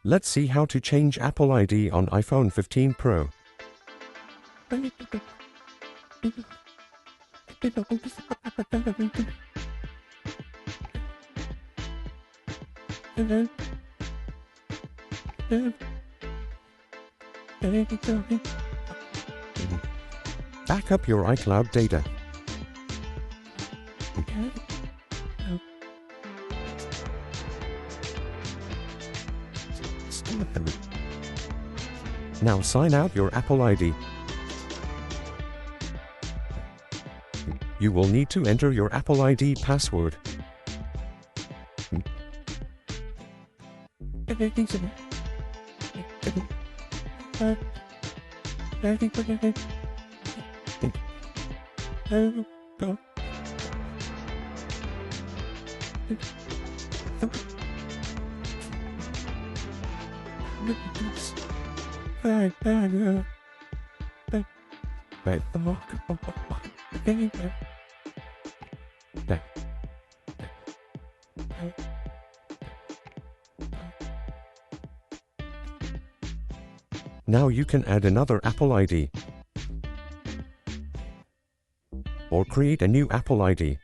Let's see how to change Apple ID on iPhone 15 Pro. Back up your iCloud data. Now sign out your Apple ID. You will need to enter your Apple ID password. Now you can add another Apple ID or create a new Apple ID.